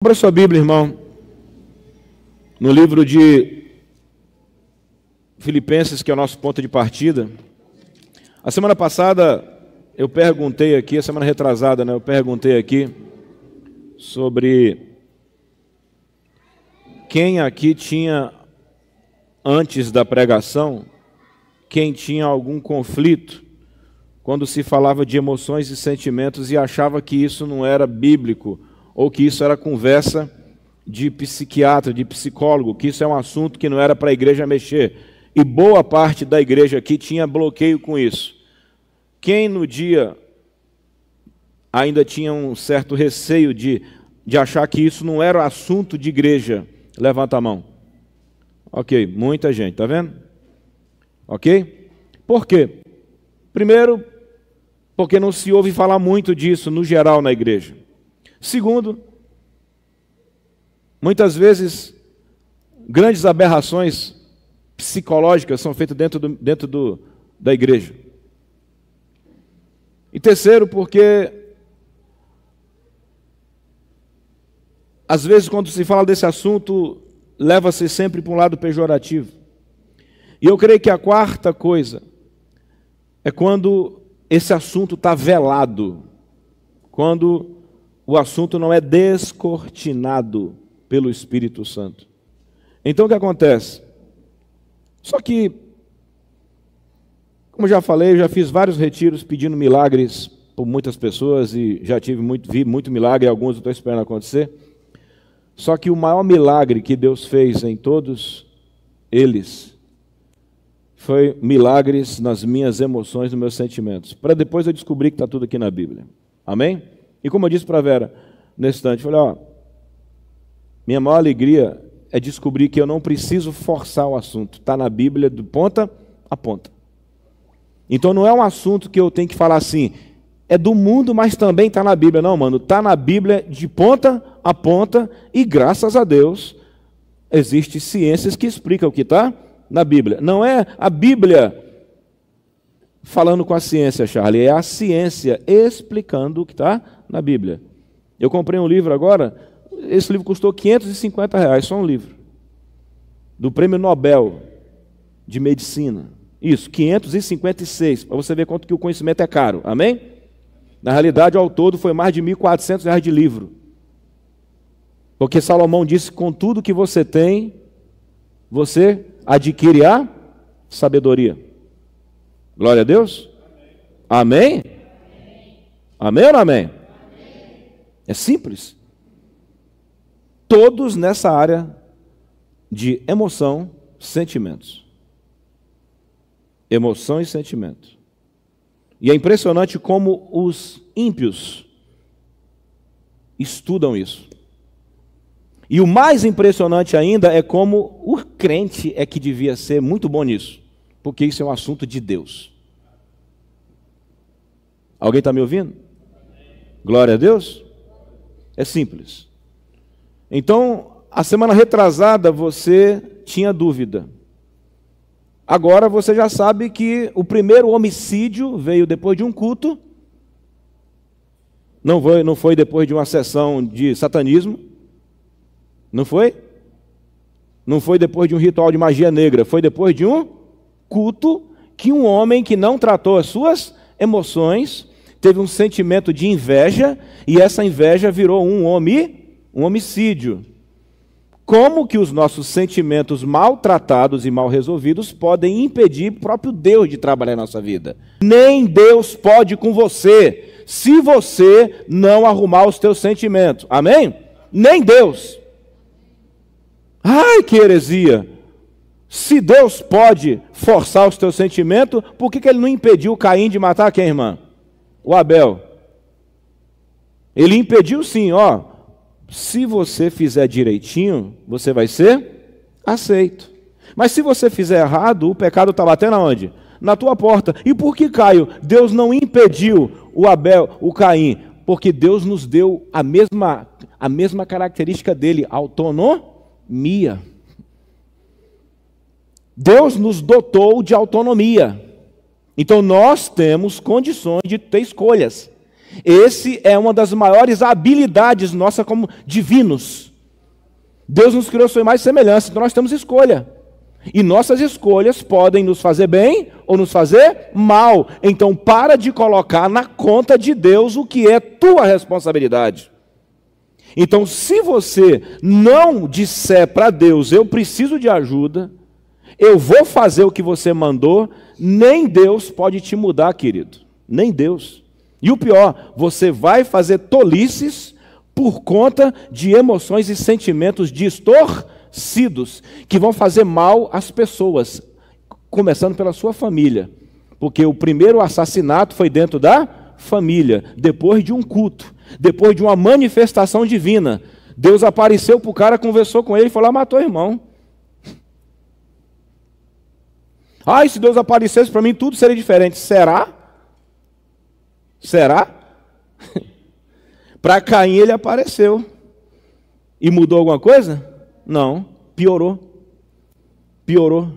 Abra sua Bíblia, irmão, no livro de Filipenses, que é o nosso ponto de partida. A semana passada eu perguntei aqui, a semana retrasada, eu perguntei aqui sobre quem aqui tinha, antes da pregação, quem tinha algum conflito quando se falava de emoções e sentimentos e achava que isso não era bíblico, ou que isso era conversa de psiquiatra, de psicólogo, que isso é um assunto que não era para a igreja mexer. E boa parte da igreja aqui tinha bloqueio com isso. Quem no dia ainda tinha um certo receio de achar que isso não era assunto de igreja, levanta a mão. Ok, muita gente, tá vendo? Ok? Por quê? Primeiro, porque não se ouve falar muito disso no geral na igreja. Segundo, muitas vezes grandes aberrações psicológicas são feitas dentro da igreja. E terceiro, porque às vezes quando se fala desse assunto, leva-se sempre para um lado pejorativo. E eu creio que a quarta coisa é quando esse assunto está velado, quando o assunto não é descortinado pelo Espírito Santo. Então o que acontece? Só que, como já falei, eu já fiz vários retiros pedindo milagres por muitas pessoas e já vi muito milagre, alguns eu estou esperando acontecer. Só que o maior milagre que Deus fez em todos eles foi milagres nas minhas emoções, nos meus sentimentos. Para depois eu descobrir que está tudo aqui na Bíblia. Amém? E como eu disse para a Vera nesse instante, eu falei, minha maior alegria é descobrir que eu não preciso forçar o assunto. Está na Bíblia de ponta a ponta. Então não é um assunto que eu tenho que falar assim, é do mundo, mas também está na Bíblia. Não, mano, está na Bíblia de ponta a ponta e graças a Deus existem ciências que explicam o que está na Bíblia. Não é a Bíblia falando com a ciência, Charlie, é a ciência explicando o que está na Bíblia. Eu comprei um livro agora, esse livro custou R$550, só um livro, do Prêmio Nobel de Medicina. Isso, 556, para você ver quanto que o conhecimento é caro, amém? Na realidade, ao todo, foi mais de R$1.400 de livro. Porque Salomão disse, com tudo que você tem, você adquire a sabedoria. Glória a Deus? Amém? Amém ou não amém? Amém? É simples. Todos nessa área de emoção, sentimentos. Emoção e sentimento. E é impressionante como os ímpios estudam isso. E o mais impressionante ainda é como o crente é que devia ser muito bom nisso. Porque isso é um assunto de Deus. Alguém está me ouvindo? Glória a Deus? É simples. Então, a semana retrasada você tinha dúvida. Agora você já sabe que o primeiro homicídio veio depois de um culto. Não foi depois de uma sessão de satanismo. Não foi? Não foi depois de um ritual de magia negra. Foi depois de um culto que um homem que não tratou as suas emoções teve um sentimento de inveja e essa inveja virou um homicídio. Como que os nossos sentimentos maltratados e mal resolvidos podem impedir o próprio Deus de trabalhar em nossa vida? Nem Deus pode com você, se você não arrumar os teus sentimentos. Amém? Nem Deus. Ai, que heresia! Se Deus pode forçar os teus sentimentos, por que Ele não impediu Caim de matar quem, irmã? O Abel. Ele impediu sim, se você fizer direitinho, você vai ser aceito. Mas se você fizer errado, o pecado está batendo aonde? Na tua porta. E por que, Caio, Deus não impediu o Abel, o Caim? Porque Deus nos deu a mesma característica dele, autonomia. Deus nos dotou de autonomia. Então nós temos condições de ter escolhas. Esse é uma das maiores habilidades nossas como divinos. Deus nos criou sua imagem e semelhança, então nós temos escolha. E nossas escolhas podem nos fazer bem ou nos fazer mal. Então para de colocar na conta de Deus o que é tua responsabilidade. Então se você não disser para Deus, eu preciso de ajuda, eu vou fazer o que você mandou, nem Deus pode te mudar, querido. Nem Deus. E o pior, você vai fazer tolices por conta de emoções e sentimentos distorcidos, que vão fazer mal às pessoas, começando pela sua família. Porque o primeiro assassinato foi dentro da família, depois de um culto, depois de uma manifestação divina. Deus apareceu para o cara, conversou com ele e falou: matou o irmão. E se Deus aparecesse para mim, tudo seria diferente. Será? Será? Para Caim ele apareceu. E mudou alguma coisa? Não, piorou. Piorou.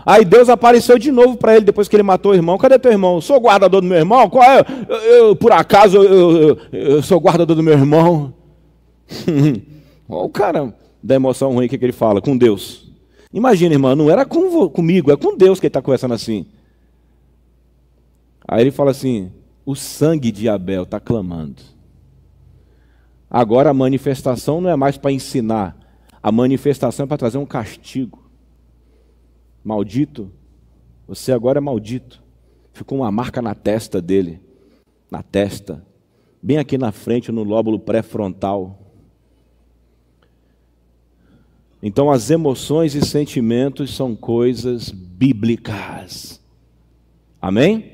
Aí Deus apareceu de novo para ele depois que ele matou o irmão. Cadê teu irmão? Sou guardador do meu irmão? Qual é? Por acaso eu sou guardador do meu irmão? Olha o cara da emoção ruim que ele fala com Deus. Imagina, irmã, não era comigo, é com Deus que ele está conversando assim. Aí ele fala assim: o sangue de Abel está clamando. Agora a manifestação não é mais para ensinar, a manifestação é para trazer um castigo. Maldito, você agora é maldito. Ficou uma marca na testa dele, na testa, bem aqui na frente, no lóbulo pré-frontal. Então as emoções e sentimentos são coisas bíblicas. Amém?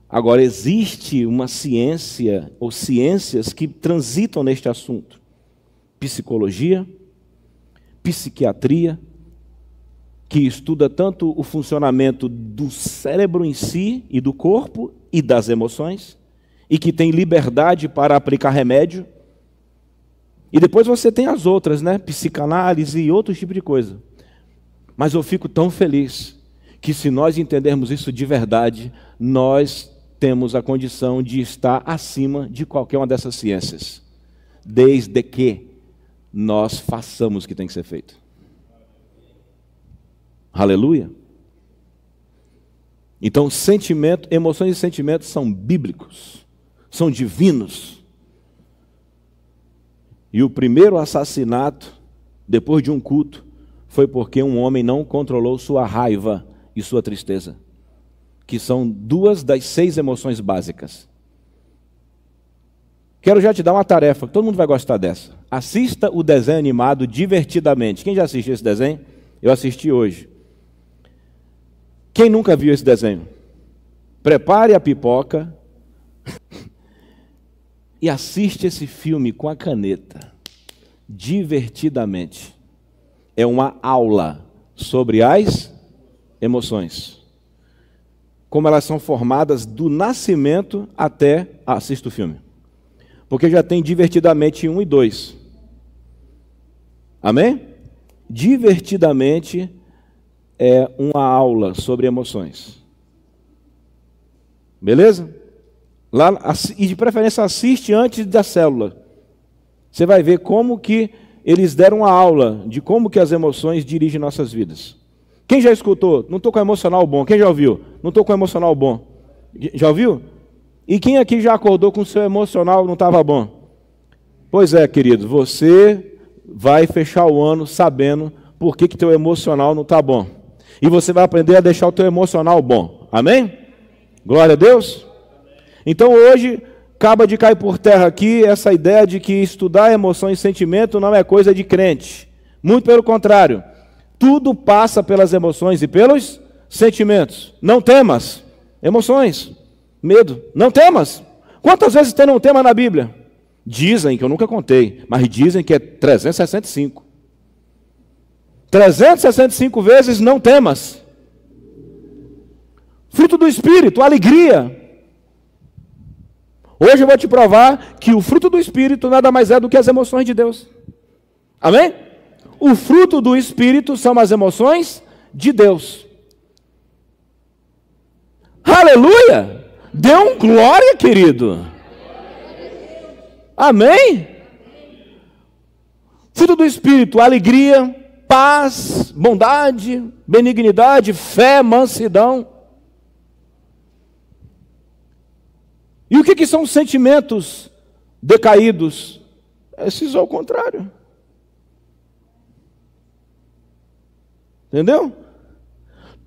Agora existe uma ciência, ou ciências que transitam neste assunto. Psicologia, psiquiatria, que estuda tanto o funcionamento do cérebro em si, e do corpo, e das emoções, e que tem liberdade para aplicar remédio. E depois você tem as outras, né? Psicanálise e outro tipo de coisa. Mas eu fico tão feliz que se nós entendermos isso de verdade, nós temos a condição de estar acima de qualquer uma dessas ciências. Desde que nós façamos o que tem que ser feito. Aleluia. Então, emoções e sentimentos são bíblicos, são divinos. E o primeiro assassinato, depois de um culto, foi porque um homem não controlou sua raiva e sua tristeza, que são 2 das 6 emoções básicas. Quero já te dar uma tarefa, todo mundo vai gostar dessa. Assista o desenho animado Divertidamente. Quem já assistiu esse desenho? Eu assisti hoje. Quem nunca viu esse desenho? Prepare a pipoca e assiste esse filme com a caneta. Divertidamente. É uma aula sobre as emoções. Como elas são formadas do nascimento até... assista o filme. Porque já tem Divertidamente 1 e 2. Amém? Divertidamente é uma aula sobre emoções. Beleza? Lá, e de preferência assiste antes da célula. Você vai ver como que eles deram a aula de como que as emoções dirigem nossas vidas. Quem já escutou? Não estou com emocional bom. Quem já ouviu? Não estou com emocional bom. Já ouviu? E quem aqui já acordou com o seu emocional não estava bom? Pois é, querido, você vai fechar o ano sabendo por que teu emocional não está bom. E você vai aprender a deixar o teu emocional bom. Amém? Glória a Deus. Então hoje acaba de cair por terra aqui essa ideia de que estudar emoção e sentimento não é coisa de crente. Muito pelo contrário. Tudo passa pelas emoções e pelos sentimentos. Não temas. Emoções. Medo. Não temas. Quantas vezes tem um tema na Bíblia? Dizem, que eu nunca contei, mas dizem que é 365. 365 vezes não temas. Fruto do Espírito, alegria. Hoje eu vou te provar que o fruto do Espírito nada mais é do que as emoções de Deus. Amém? O fruto do Espírito são as emoções de Deus. Aleluia! Dê um glória, querido. Amém? Fruto do Espírito, alegria, paz, bondade, benignidade, fé, mansidão. E o que são sentimentos decaídos? Esses ao contrário. Entendeu?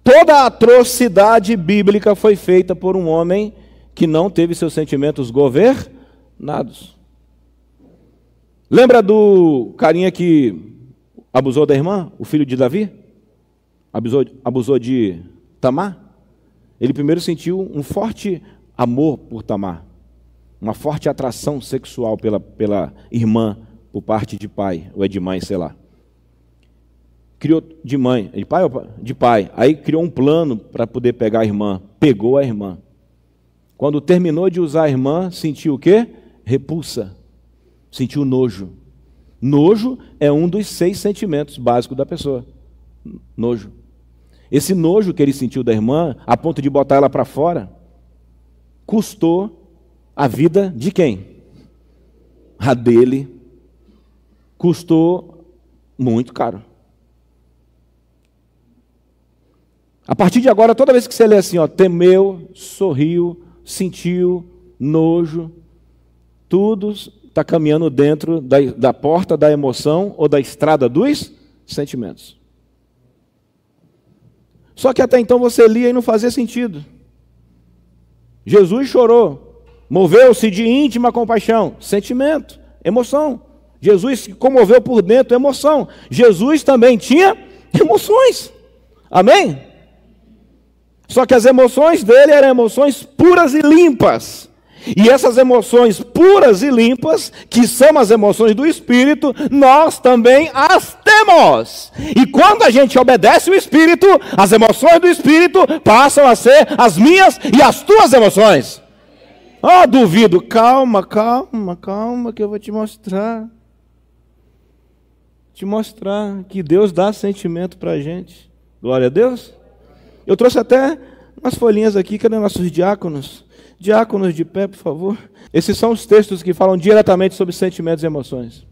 Toda a atrocidade bíblica foi feita por um homem que não teve seus sentimentos governados. Lembra do carinha que abusou da irmã, o filho de Davi? Abusou de Tamar? Ele primeiro sentiu um forte amor por Tamar, uma forte atração sexual pela irmã por parte de pai, ou é de mãe, sei lá. Criou de mãe, de pai ou de pai. Aí criou um plano para poder pegar a irmã. Pegou a irmã. Quando terminou de usar a irmã, sentiu o quê? Repulsa. Sentiu nojo. Nojo é um dos 6 sentimentos básicos da pessoa. Nojo. Esse nojo que ele sentiu da irmã, a ponto de botar ela para fora, custou a vida de quem? A dele. Custou muito caro. A partir de agora, toda vez que você lê assim, ó, temeu, sorriu, sentiu, nojo, tudo está caminhando dentro da porta da emoção ou da estrada dos sentimentos. Só que até então você lia e não fazia sentido. Jesus chorou, moveu-se de íntima compaixão, sentimento, emoção. Jesus se comoveu por dentro, emoção. Jesus também tinha emoções. Amém? Só que as emoções dele eram emoções puras e limpas. E essas emoções puras e limpas, que são as emoções do Espírito, nós também as temos. E quando a gente obedece o Espírito, as emoções do Espírito passam a ser as minhas e as tuas emoções. Oh, duvido. Calma, que eu vou te mostrar. Te mostrar que Deus dá sentimento para a gente. Glória a Deus. Eu trouxe até umas folhinhas aqui, cadê nossos diáconos? Diáconos de pé, por favor. Esses são os textos que falam diretamente sobre sentimentos e emoções.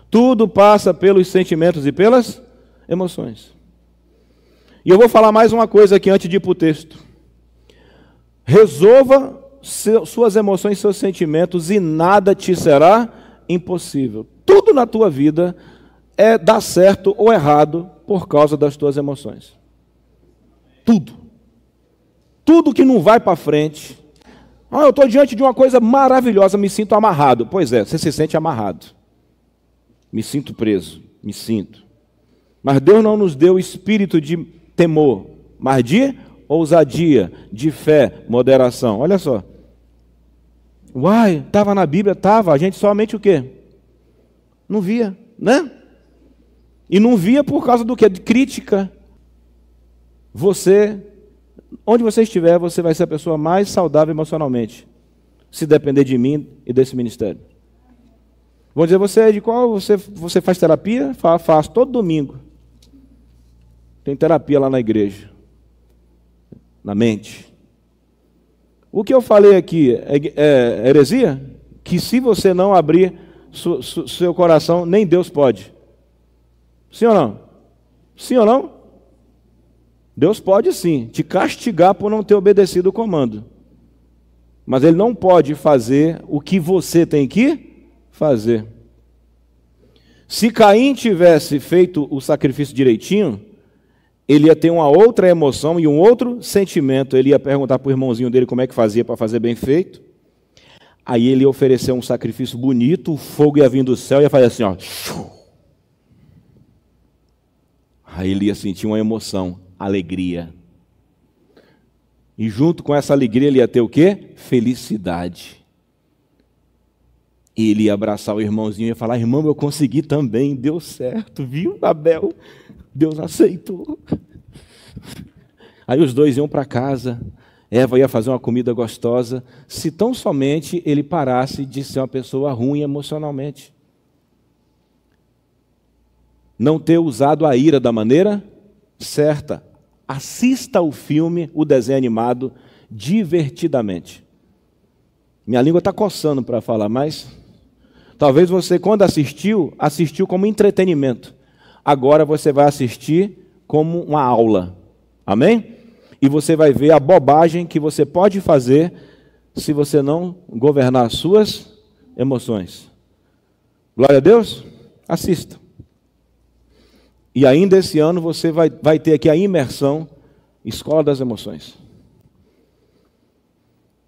Tudo passa pelos sentimentos e pelas emoções. E eu vou falar mais uma coisa aqui antes de ir para o texto. Resolva suas emoções e seus sentimentos e nada te será impossível. Tudo na tua vida dá certo ou errado por causa das tuas emoções. Tudo. Tudo que não vai para frente. Eu estou diante de uma coisa maravilhosa, me sinto amarrado. Pois é, você se sente amarrado. Me sinto preso, me sinto. Mas Deus não nos deu espírito de temor, mas de ousadia, de fé, moderação. Olha só. Uai, estava na Bíblia, estava. A gente somente o quê? Não via, né? E não via por causa do quê? De crítica. Você, onde você estiver, você vai ser a pessoa mais saudável emocionalmente, se depender de mim e desse ministério. Vão dizer, você é de qual? Você faz terapia? Faço todo domingo. Tem terapia lá na igreja. Na mente. O que eu falei aqui é heresia? Que se você não abrir seu coração, nem Deus pode. Sim ou não? Sim ou não? Deus pode sim te castigar por não ter obedecido o comando. Mas Ele não pode fazer o que você tem que fazer. Se Caim tivesse feito o sacrifício direitinho, ele ia ter uma outra emoção e um outro sentimento. Ele ia perguntar para o irmãozinho dele como é que fazia para fazer bem feito. Aí ele ia oferecer um sacrifício bonito, o fogo ia vir do céu e ia fazer assim, ó. Aí ele ia sentir uma emoção, alegria. E junto com essa alegria ele ia ter o quê? Felicidade. E ele ia abraçar o irmãozinho e ia falar, irmão, eu consegui também, deu certo, viu, Abel? Deus aceitou. Aí os dois iam para casa, Eva ia fazer uma comida gostosa, se tão somente ele parasse de ser uma pessoa ruim emocionalmente. Não ter usado a ira da maneira certa. Assista o filme, o desenho animado, divertidamente. Minha língua está coçando para falar, mas talvez você, quando assistiu como entretenimento. Agora você vai assistir como uma aula. Amém? E você vai ver a bobagem que você pode fazer se você não governar as suas emoções. Glória a Deus? Assista. E ainda esse ano você vai ter aqui a imersão Escola das Emoções.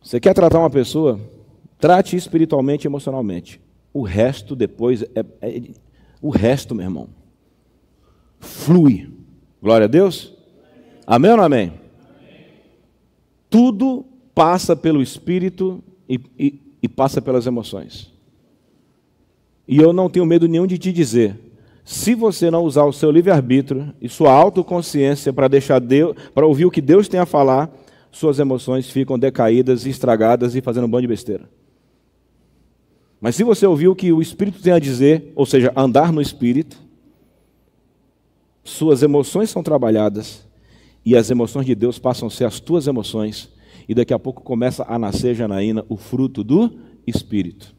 Você quer tratar uma pessoa? Trate espiritualmente e emocionalmente. O resto depois o resto, meu irmão, flui. Glória a Deus? Amém ou não amém? Tudo passa pelo Espírito e passa pelas emoções. E eu não tenho medo nenhum de te dizer, se você não usar o seu livre-arbítrio e sua autoconsciência para ouvir o que Deus tem a falar, suas emoções ficam decaídas, estragadas e fazendo um bando de besteira. Mas se você ouvir o que o Espírito tem a dizer, ou seja, andar no Espírito, suas emoções são trabalhadas e as emoções de Deus passam a ser as tuas emoções e daqui a pouco começa a nascer, Janaína, o fruto do Espírito.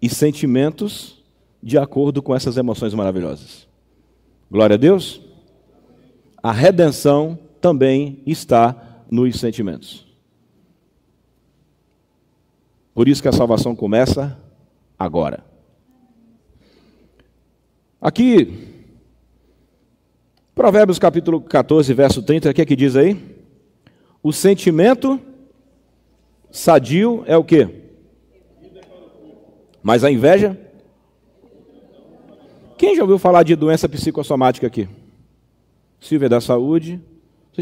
E sentimentos de acordo com essas emoções maravilhosas. Glória a Deus. A redenção também está nos sentimentos. Por isso que a salvação começa agora. Aqui, Provérbios capítulo 14, verso 30, o que é que diz aí? O sentimento sadio é o quê? Mas a inveja? Quem já ouviu falar de doença psicossomática aqui? Silvia da saúde.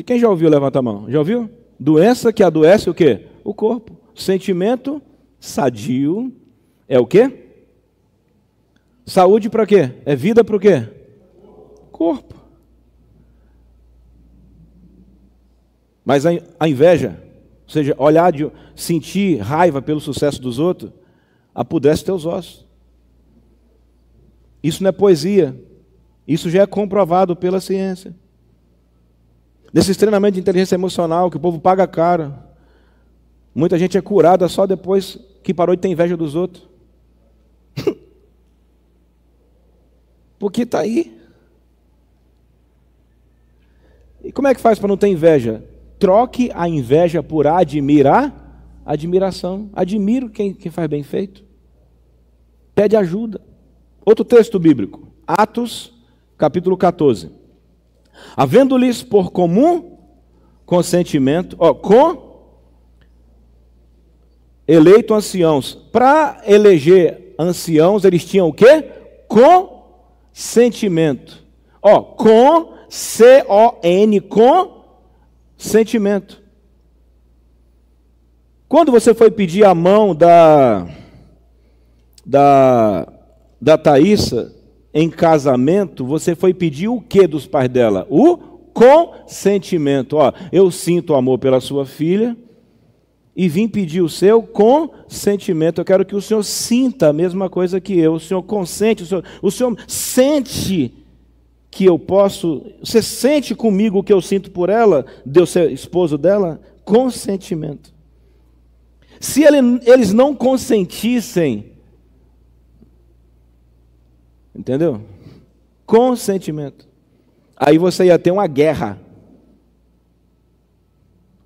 Quem já ouviu? Levanta a mão. Já ouviu? Doença que adoece o quê? O corpo. Sentimento sadio é o quê? Saúde para quê? É vida para o quê? Corpo. Mas a inveja, ou seja, sentir raiva pelo sucesso dos outros, apodrece teus ossos. Isso não é poesia. Isso já é comprovado pela ciência. Nesses treinamentos de inteligência emocional, que o povo paga caro, muita gente é curada só depois que parou de ter inveja dos outros. Porque está aí. E como é que faz para não ter inveja? Troque a inveja por admiração. Admiro quem faz bem feito. Pede ajuda. Outro texto bíblico, Atos, capítulo 14. Havendo-lhes por comum consentimento, eleito anciãos. Para eleger anciãos, eles tinham o quê? Consentimento. Consentimento. Quando você foi pedir a mão da Thaísa em casamento, você foi pedir o que dos pais dela? O consentimento. Eu sinto amor pela sua filha e vim pedir o seu consentimento. Eu quero que o senhor sinta a mesma coisa que eu. O senhor consente, o senhor sente que eu posso. Você sente comigo o que eu sinto por ela, de eu ser esposo dela? Consentimento. Se eles não consentissem, entendeu? Consentimento. Aí você ia ter uma guerra.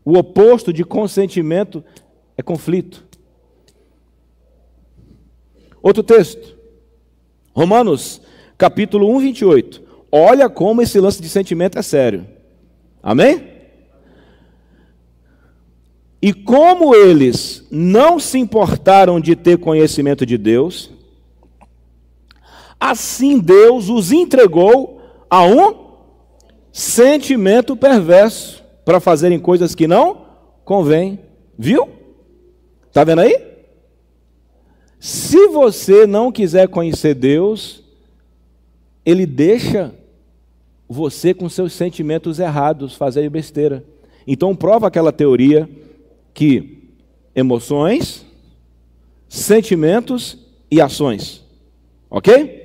O oposto de consentimento é conflito. Outro texto. Romanos, capítulo 1, 28. Olha como esse lance de sentimento é sério. Amém? E como eles não se importaram de ter conhecimento de Deus, assim Deus os entregou a um sentimento perverso para fazerem coisas que não convêm. Viu? Está vendo aí? Se você não quiser conhecer Deus, Ele deixa você com seus sentimentos errados fazerem besteira. Então prova aquela teoria que emoções, sentimentos e ações. Ok?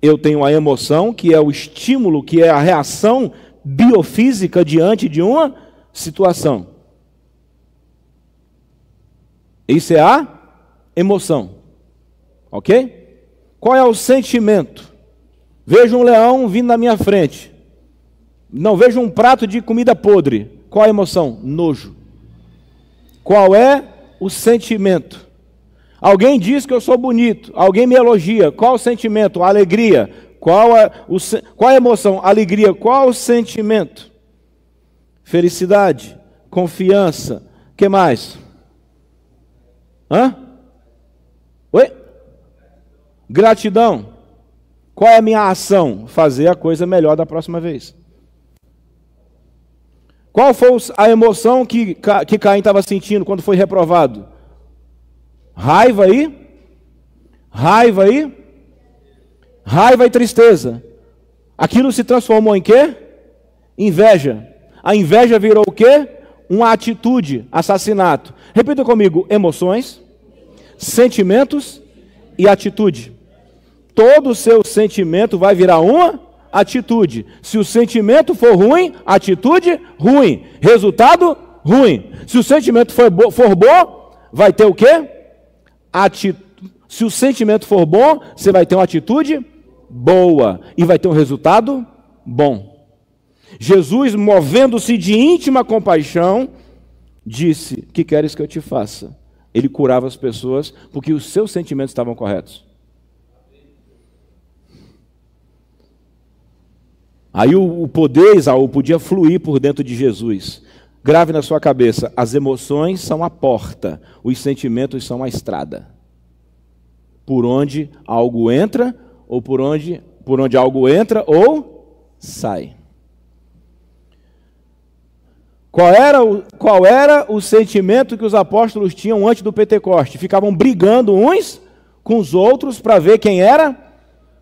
Eu tenho a emoção, que é o estímulo, que é a reação biofísica diante de uma situação. Isso é a emoção. Ok? Qual é o sentimento? Vejo um leão vindo na minha frente. Não, vejo um prato de comida podre. Qual é a emoção? Nojo. Qual é o sentimento? Alguém diz que eu sou bonito. Alguém me elogia. Qual o sentimento? Alegria. Qual é a emoção? Alegria. Qual o sentimento? Felicidade. Confiança. O que mais? Oi? Gratidão. Qual é a minha ação? Fazer a coisa melhor da próxima vez. Qual foi a emoção que Caim estava sentindo quando foi reprovado? Raiva aí? Raiva aí? Raiva e tristeza. Aquilo se transformou em quê? Inveja. A inveja virou o quê? Uma atitude, assassinato. Repita comigo: emoções, sentimentos e atitude. Todo o seu sentimento vai virar uma atitude. Se o sentimento for ruim, atitude ruim. Resultado ruim. Se o sentimento for bom, vai ter o quê? Se o sentimento for bom, você vai ter uma atitude boa e vai ter um resultado bom. Jesus, movendo-se de íntima compaixão, disse: que queres que eu te faça? Ele curava as pessoas porque os seus sentimentos estavam corretos. Aí o poder, Isaú, podia fluir por dentro de Jesus. Grave na sua cabeça: as emoções são a porta, os sentimentos são a estrada. Por onde algo entra, ou por onde algo entra ou sai. Qual era o sentimento que os apóstolos tinham antes do Pentecoste? Ficavam brigando uns com os outros para ver quem era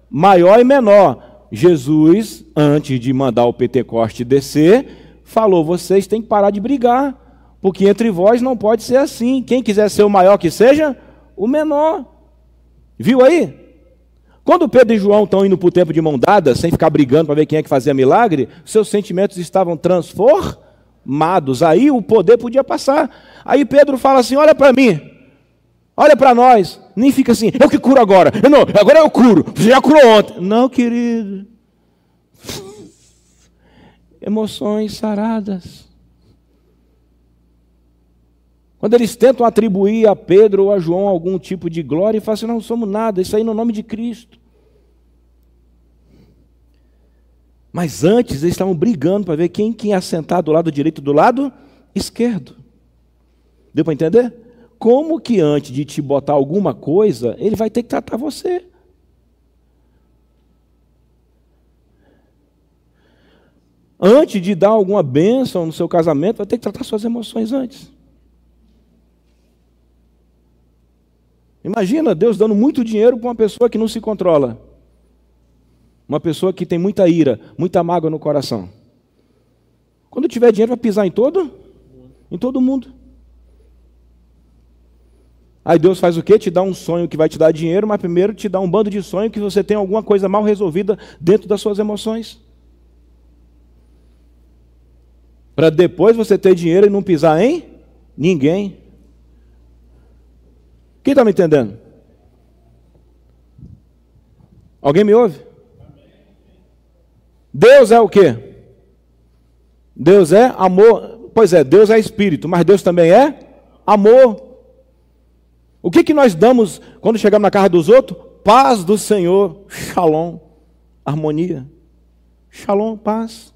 maior e menor. Jesus, antes de mandar o Pentecoste descer, falou: vocês têm que parar de brigar, porque entre vós não pode ser assim. Quem quiser ser o maior, que seja o menor. Viu aí? Quando Pedro e João estão indo para o templo de mão dada, sem ficar brigando para ver quem é que fazia milagre, seus sentimentos estavam transformados. Aí o poder podia passar. Aí Pedro fala assim: olha para mim, olha para nós. Nem fica assim: eu que curo agora. Não, agora eu curo. Você já curou ontem. Não, querido. Emoções saradas. Quando eles tentam atribuir a Pedro ou a João algum tipo de glória, e falam assim: não somos nada, isso aí no nome de Cristo. Mas antes eles estavam brigando para ver quem ia sentar do lado direito e do lado esquerdo. Deu para entender? Como que antes de te botar alguma coisa, ele vai ter que tratar você? Antes de dar alguma bênção no seu casamento, vai ter que tratar suas emoções antes. Imagina Deus dando muito dinheiro para uma pessoa que não se controla. Uma pessoa que tem muita ira, muita mágoa no coração. Quando tiver dinheiro, vai pisar em todo mundo. Aí Deus faz o quê? Te dá um sonho que vai te dar dinheiro, mas primeiro te dá um bando de sonho que você tem alguma coisa mal resolvida dentro das suas emoções. Para depois você ter dinheiro e não pisar em ninguém. Quem está me entendendo? Alguém me ouve? Deus é o quê? Deus é amor. Pois é, Deus é espírito, mas Deus também é amor. O que nós damos quando chegamos na casa dos outros? Paz do Senhor, shalom, harmonia. Shalom, paz.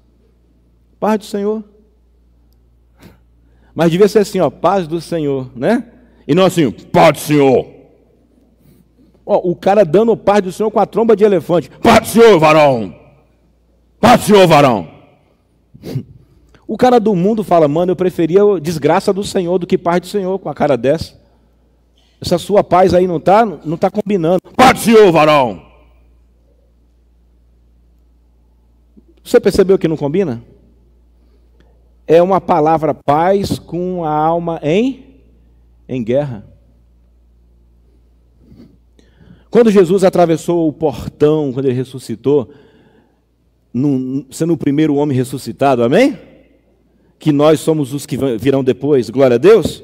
Paz do Senhor. Mas devia ser assim, ó, paz do Senhor, né? E não assim, paz do Senhor. Ó, o cara dando paz do Senhor com a tromba de elefante. Paz do Senhor, varão. Paz do Senhor, varão. O cara do mundo fala: mano, eu preferia a desgraça do Senhor do que paz do Senhor, com a cara dessa. Essa sua paz aí não tá combinando. Paz do Senhor, varão. Você percebeu que não combina? É uma palavra paz com a alma em guerra. Quando Jesus atravessou o portão, quando ele ressuscitou, sendo o primeiro homem ressuscitado, amém? Que nós somos os que virão depois, glória a Deus.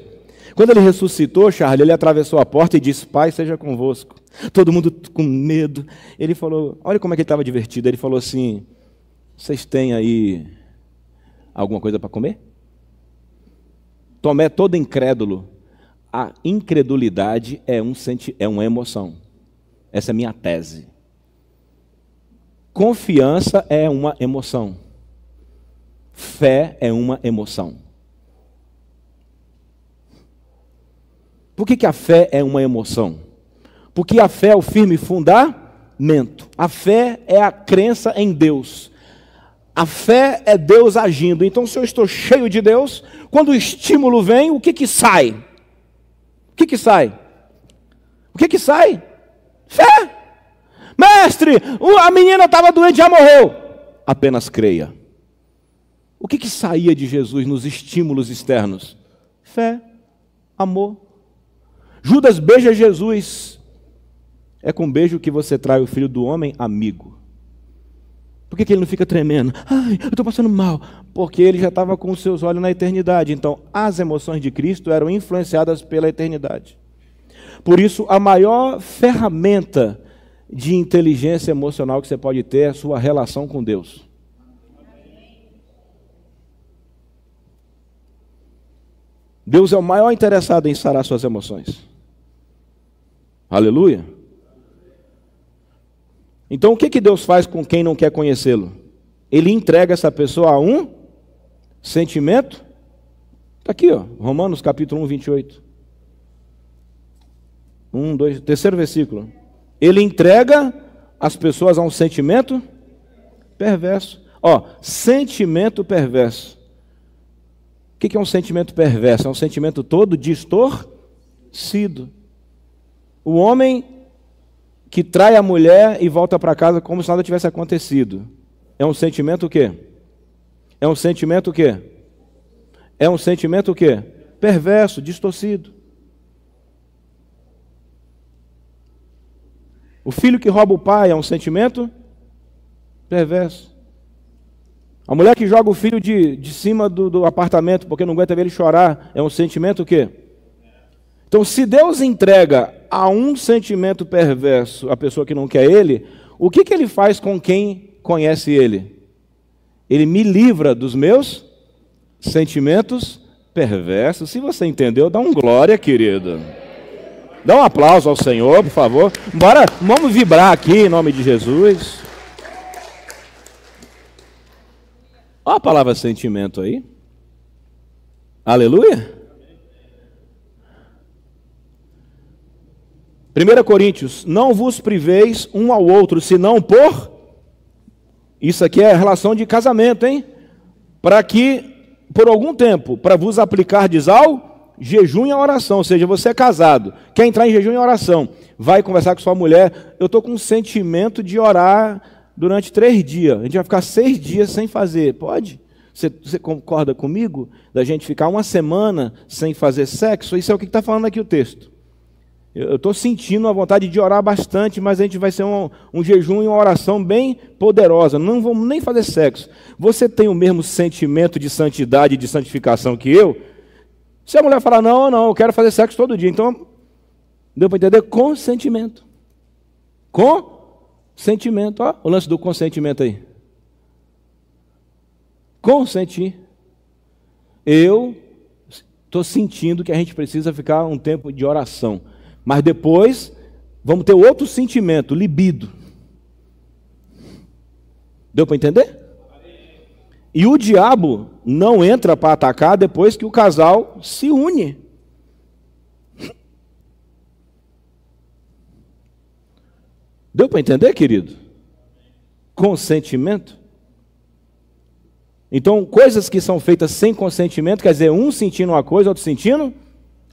Quando ele ressuscitou, Charlie, ele atravessou a porta e disse: Pai, seja convosco. Todo mundo com medo. Ele falou, olha como é que ele estava divertido. Ele falou assim: vocês têm aí alguma coisa para comer? Tomé, todo incrédulo. A incredulidade é uma emoção. Essa é a minha tese. Confiança é uma emoção. Fé é uma emoção. Por que a fé é uma emoção? Porque a fé é o firme fundamento. A fé é a crença em Deus. A fé é Deus agindo. Então, se eu estou cheio de Deus, quando o estímulo vem, o que sai? O que sai? O que sai? Fé. Mestre, a menina estava doente, já morreu. Apenas creia. O que saía de Jesus nos estímulos externos? Fé, amor. Judas beija Jesus. É com beijo que você trai o filho do homem, amigo. Por que ele não fica tremendo? Ai, eu estou passando mal. Porque ele já estava com os seus olhos na eternidade. Então, as emoções de Cristo eram influenciadas pela eternidade. Por isso, a maior ferramenta de inteligência emocional que você pode ter é a sua relação com Deus. Deus é o maior interessado em sarar suas emoções. Aleluia. Então, o que Deus faz com quem não quer conhecê-lo? Ele entrega essa pessoa a um sentimento. Está aqui, ó, Romanos capítulo 1, 28. 3º versículo. Ele entrega as pessoas a um sentimento perverso. Ó, sentimento perverso. O que é um sentimento perverso? É um sentimento todo distorcido. O homem que trai a mulher e volta para casa como se nada tivesse acontecido. É um sentimento o quê? É um sentimento o quê? É um sentimento o quê? Perverso, distorcido. O filho que rouba o pai é um sentimento perverso. A mulher que joga o filho de cima do apartamento porque não aguenta ver ele chorar é um sentimento o quê? Então, se Deus entrega a um sentimento perverso a pessoa que não quer ele, o que ele faz com quem conhece ele? Ele me livra dos meus sentimentos perversos. Se você entendeu, dá um glória, querido. Dá um aplauso ao Senhor, por favor. Bora, vamos vibrar aqui em nome de Jesus. Olha a palavra sentimento aí. Aleluia. 1 Coríntios, não vos priveis um ao outro, senão por... Isso aqui é relação de casamento, hein? Para que, por algum tempo, para vos aplicardes ao jejum e à oração. Ou seja, você é casado, quer entrar em jejum e oração, vai conversar com sua mulher. Eu estou com um sentimento de orar durante 3 dias. A gente vai ficar 6 dias sem fazer. Pode? Você concorda comigo? Da gente ficar 1 semana sem fazer sexo? Isso é o que está falando aqui o texto. Eu estou sentindo a vontade de orar bastante, mas a gente vai ser um jejum e uma oração bem poderosa. Não vamos nem fazer sexo. Você tem o mesmo sentimento de santidade e de santificação que eu? Se a mulher falar, não, eu quero fazer sexo todo dia. Então, deu para entender? Consentimento. Consentimento. Ó, o lance do consentimento aí. Consentir. Eu estou sentindo que a gente precisa ficar um tempo de oração. Mas depois, vamos ter outro sentimento, libido. Deu para entender? E o diabo não entra para atacar depois que o casal se une. Deu para entender, querido? Consentimento. Então, coisas que são feitas sem consentimento, quer dizer, um sentindo uma coisa, outro sentindo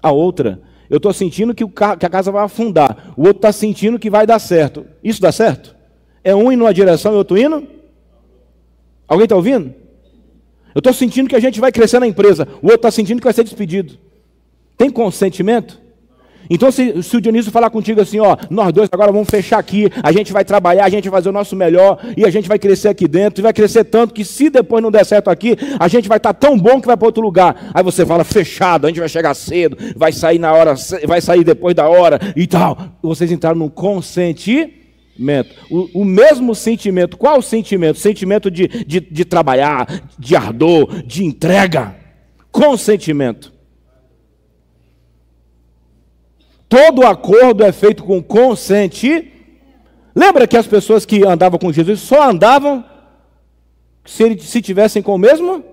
a outra. Eu estou sentindo que a casa vai afundar. O outro está sentindo que vai dar certo. Isso dá certo? É um indo numa direção e outro indo? Alguém está ouvindo? Eu estou sentindo que a gente vai crescer na empresa. O outro está sentindo que vai ser despedido. Tem consentimento? Então, se o Dionísio falar contigo assim, ó, nós dois agora vamos fechar aqui, a gente vai trabalhar, a gente vai fazer o nosso melhor, e a gente vai crescer aqui dentro, e vai crescer tanto que se depois não der certo aqui, a gente vai estar tão bom que vai para outro lugar. Aí você fala, fechado, a gente vai chegar cedo, vai sair na hora, vai sair depois da hora e tal. Vocês entraram num consentimento. O mesmo sentimento. Qual o sentimento? Sentimento de trabalhar, de ardor, de entrega. Consentimento. Todo acordo é feito com consentimento. Lembra que as pessoas que andavam com Jesus só andavam se tivessem com o mesmo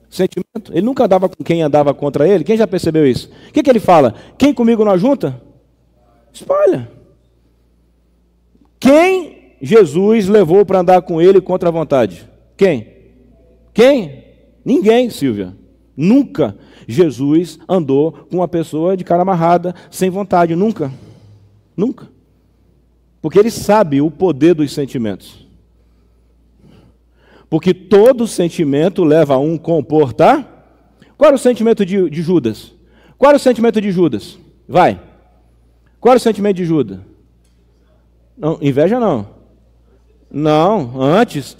sentimento? Ele nunca andava com quem andava contra ele. Quem já percebeu isso? O que ele fala? Quem comigo não ajunta? Espalha. Quem Jesus levou para andar com ele contra a vontade? Quem? Ninguém, Silvia. Nunca Jesus andou com uma pessoa de cara amarrada, sem vontade. Nunca. Porque ele sabe o poder dos sentimentos. Porque todo sentimento leva a um comportar. Qual era o sentimento de Judas? Qual era o sentimento de Judas? Vai. Qual era o sentimento de Judas? Não, inveja não. Não, antes.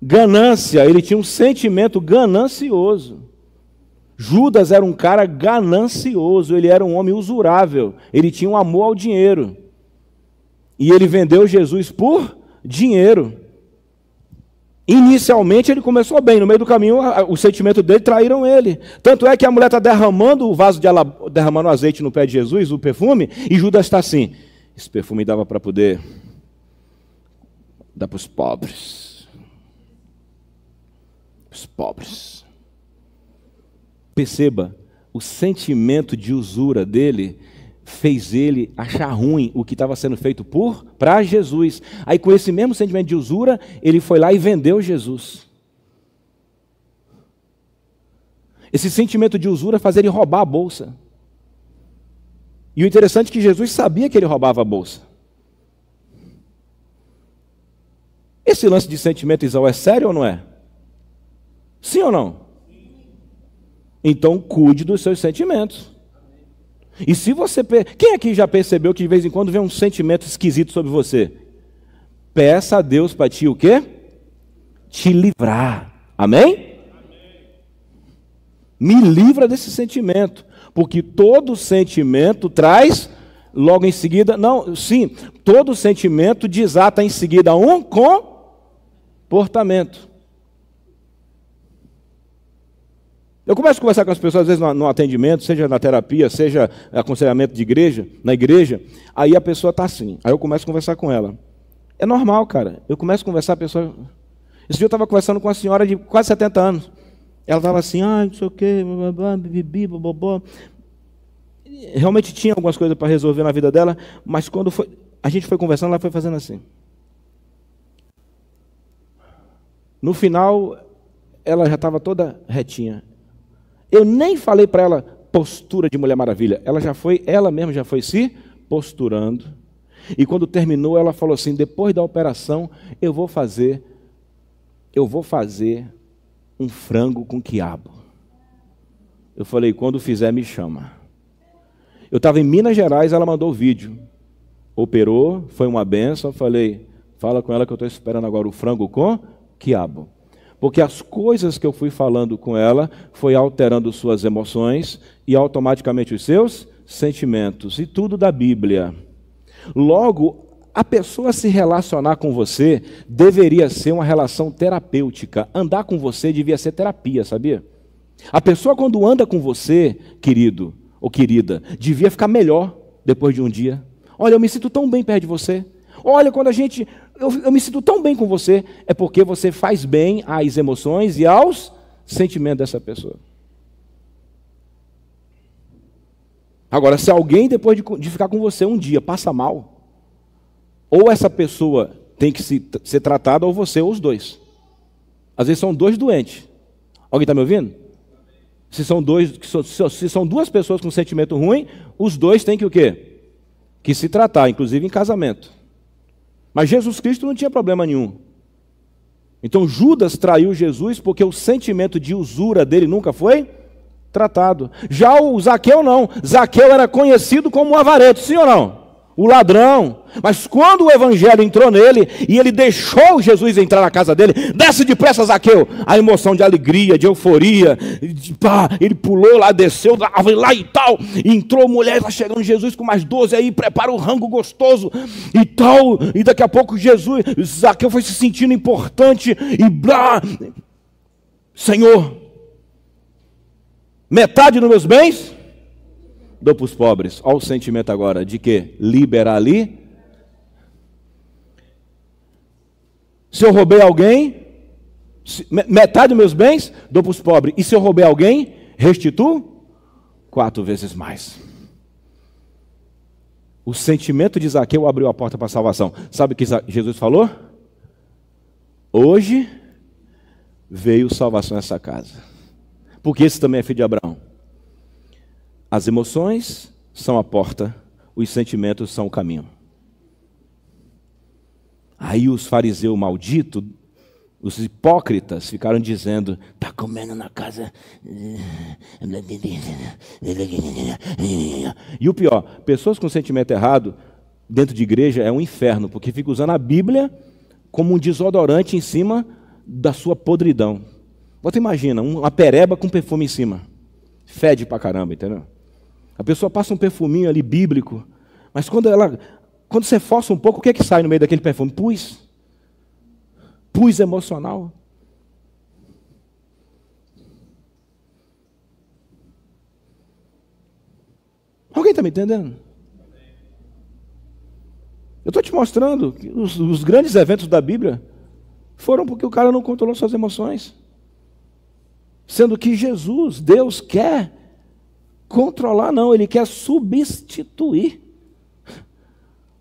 Ganância, ele tinha um sentimento ganancioso. Judas era um cara ganancioso, ele era um homem usurável, ele tinha um amor ao dinheiro. E ele vendeu Jesus por dinheiro. Inicialmente ele começou bem, no meio do caminho o sentimento dele traíram ele. Tanto é que a mulher está derramando o vaso derramando azeite no pé de Jesus, o perfume, e Judas está assim, esse perfume dava para poder dar para os pobres. Os pobres. Perceba, o sentimento de usura dele fez ele achar ruim o que estava sendo feito para Jesus. Aí com esse mesmo sentimento de usura, ele foi lá e vendeu Jesus. Esse sentimento de usura faz ele roubar a bolsa. E o interessante é que Jesus sabia que ele roubava a bolsa. Esse lance de sentimento, Isaú, é sério ou não é? Sim ou não? Então cuide dos seus sentimentos. E se você... Quem aqui já percebeu que de vez em quando vem um sentimento esquisito sobre você? Peça a Deus para ti o quê? Te livrar. Amém? Me livra desse sentimento. Porque todo sentimento traz logo em seguida... todo sentimento desata em seguida um comportamento. Eu começo a conversar com as pessoas, às vezes no atendimento, seja na terapia, seja aconselhamento de igreja, na igreja, aí a pessoa está assim, aí eu começo a conversar com ela. É normal, cara. Eu começo a conversar, a pessoa... Esse dia eu estava conversando com uma senhora de quase 70 anos. Ela estava assim, não sei o quê, bibi, bobó. Realmente tinha algumas coisas para resolver na vida dela, mas quando a gente foi conversando, ela foi fazendo assim. No final, ela já estava toda retinha. Eu nem falei para ela postura de Mulher Maravilha. Ela mesma já foi se posturando. E quando terminou, ela falou assim, depois da operação, eu vou fazer um frango com quiabo. Eu falei, quando fizer, me chama. Eu estava em Minas Gerais, ela mandou o vídeo. Operou, foi uma benção. Eu falei, fala com ela que eu estou esperando agora o frango com quiabo. Porque as coisas que eu fui falando com ela foi alterando suas emoções e automaticamente os seus sentimentos. E tudo da Bíblia. Logo, a pessoa se relacionar com você deveria ser uma relação terapêutica. Andar com você devia ser terapia, sabia? A pessoa quando anda com você, querido ou querida, devia ficar melhor depois de um dia. Olha, eu me sinto tão bem perto de você. Olha, quando eu me sinto tão bem com você, é porque você faz bem às emoções e aos sentimentos dessa pessoa. Agora, se alguém depois de ficar com você um dia passa mal, ou essa pessoa tem que ser tratada, ou você, ou os dois. Às vezes são dois doentes. Alguém está me ouvindo? Se são duas pessoas com sentimento ruim, os dois têm que o quê? Que se tratar, inclusive em casamento. Mas Jesus Cristo não tinha problema nenhum. Então Judas traiu Jesus porque o sentimento de usura dele nunca foi tratado. Já o Zaqueu não. Zaqueu era conhecido como um avarento, sim ou não? O ladrão. Mas quando o evangelho entrou nele e ele deixou Jesus entrar na casa dele, desce depressa, Zaqueu. A emoção de alegria, de euforia, ele pulou lá, desceu da árvore lá e tal, e entrou mulher, lá chegando Jesus com mais 12 aí, prepara o rango gostoso e tal, e daqui a pouco Zaqueu foi se sentindo importante e blá. Senhor, metade dos meus bens dou para os pobres. Olha o sentimento agora de que liberar ali. Se eu roubei alguém, metade dos meus bens dou para os pobres. E se eu roubei alguém, restituo 4 vezes mais. O sentimento de Zaqueu abriu a porta para a salvação. Sabe o que Jesus falou? Hoje veio salvação nessa casa. Porque esse também é filho de Abraão. As emoções são a porta, os sentimentos são o caminho. Aí os fariseus malditos, os hipócritas, ficaram dizendo: está comendo na casa. E o pior, pessoas com sentimento errado dentro de igreja é um inferno, porque fica usando a Bíblia como um desodorante em cima da sua podridão. Você imagina, uma pereba com perfume em cima. Fede pra caramba, entendeu? A pessoa passa um perfuminho ali bíblico, mas quando você força um pouco, o que é que sai no meio daquele perfume? Pus emocional. Alguém está me entendendo? Eu estou te mostrando que os grandes eventos da Bíblia foram porque o cara não controlou suas emoções. Sendo que Jesus, Deus, quer controlar, não, Ele quer substituir